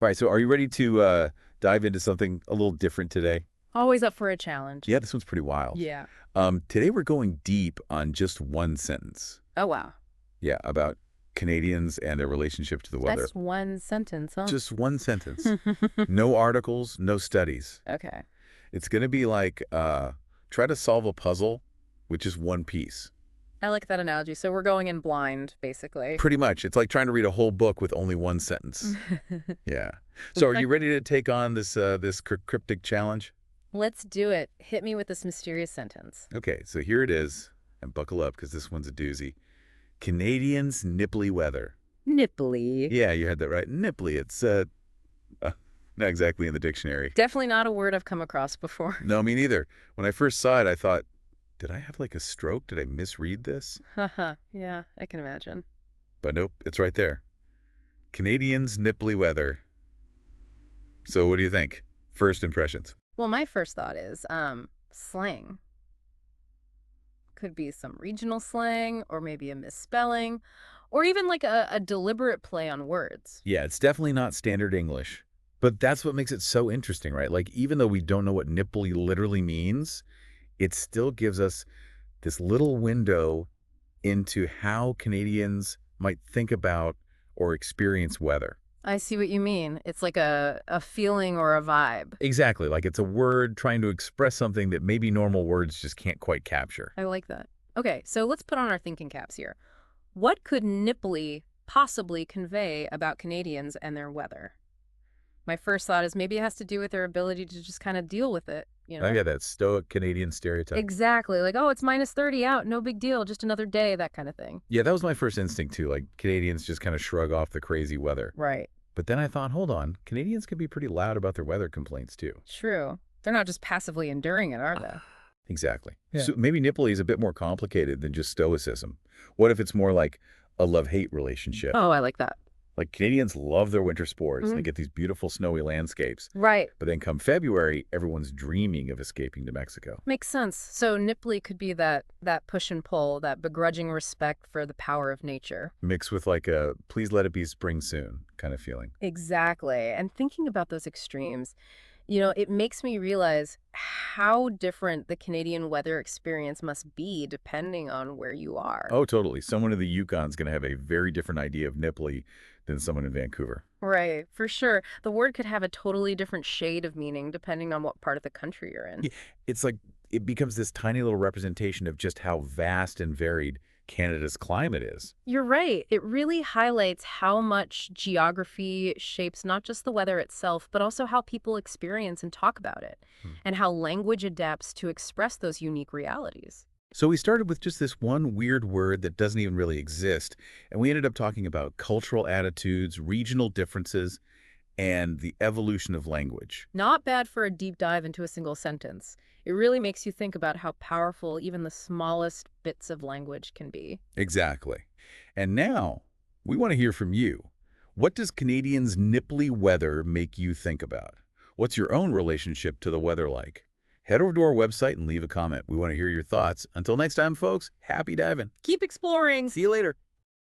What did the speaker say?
All right, so are you ready to dive into something a little different today? Always up for a challenge. Yeah, this one's pretty wild. Yeah. Today we're going deep on just one sentence. Oh, wow. Yeah, about Canadians and their relationship to the weather. That's one sentence, huh? Just one sentence. No articles, no studies. Okay. It's going to be like try to solve a puzzle with just one piece. I like that analogy. So we're going in blind, basically. Pretty much. It's like trying to read a whole book with only one sentence. Yeah. So are you ready to take on this cryptic challenge? Let's do it. Hit me with this mysterious sentence. Okay, so here it is. And buckle up because this one's a doozy. Canadians' nipply weather. Nipply. Yeah, you had that right. Nipply. It's not exactly in the dictionary. Definitely not a word I've come across before. No, me neither. When I first saw it, I thought, did I have like a stroke? Did I misread this? Haha. Yeah, I can imagine. But nope, it's right there. Canadians' nipply weather. So what do you think? First impressions. Well, my first thought is slang. Could be some regional slang or maybe a misspelling or even like a deliberate play on words. Yeah, it's definitely not standard English. But that's what makes it so interesting, right? Like, even though we don't know what nipply literally means, it still gives us this little window into how Canadians might think about or experience weather. I see what you mean. It's like a feeling or a vibe. Exactly, like it's a word trying to express something that maybe normal words just can't quite capture. I like that. Okay, so let's put on our thinking caps here. What could nipply possibly convey about Canadians and their weather? My first thought is maybe it has to do with their ability to just kind of deal with it, you I know? got that stoic Canadian stereotype. Exactly. Like, oh, it's -30 out, no big deal, just another day, that kind of thing. Yeah, that was my first instinct too. Like Canadians just kind of shrug off the crazy weather. Right. But then I thought, hold on, Canadians can be pretty loud about their weather complaints too. True. They're not just passively enduring it, are they? Exactly. Yeah. So maybe nipply is a bit more complicated than just stoicism. What if it's more like a love-hate relationship? Oh, I like that. Like Canadians love their winter sports. They Mhm. get these beautiful snowy landscapes. Right. But then come February, everyone's dreaming of escaping to Mexico. Makes sense. So nipply could be that push and pull, that begrudging respect for the power of nature. Mixed with like a please let it be spring soon kind of feeling. Exactly. And thinking about those extremes, it makes me realize how different the Canadian weather experience must be depending on where you are. Oh, totally. Someone in the Yukon's going to have a very different idea of nipply than someone in Vancouver. Right, for sure. The word could have a totally different shade of meaning depending on what part of the country you're in. Yeah, it's like it becomes this tiny little representation of just how vast and varied Canada's climate is. You're right. It really highlights how much geography shapes not just the weather itself, but also how people experience and talk about it, Hmm. and how language adapts to express those unique realities. So we started with just this one weird word that doesn't even really exist, and we ended up talking about cultural attitudes, regional differences, and the evolution of language. Not bad for a deep dive into a single sentence. It really makes you think about how powerful even the smallest bits of language can be. Exactly. And now we want to hear from you. What does Canadians' nipply weather make you think about? What's your own relationship to the weather like? Head over to our website and leave a comment. We want to hear your thoughts. Until next time, folks, happy diving. Keep exploring! See you later.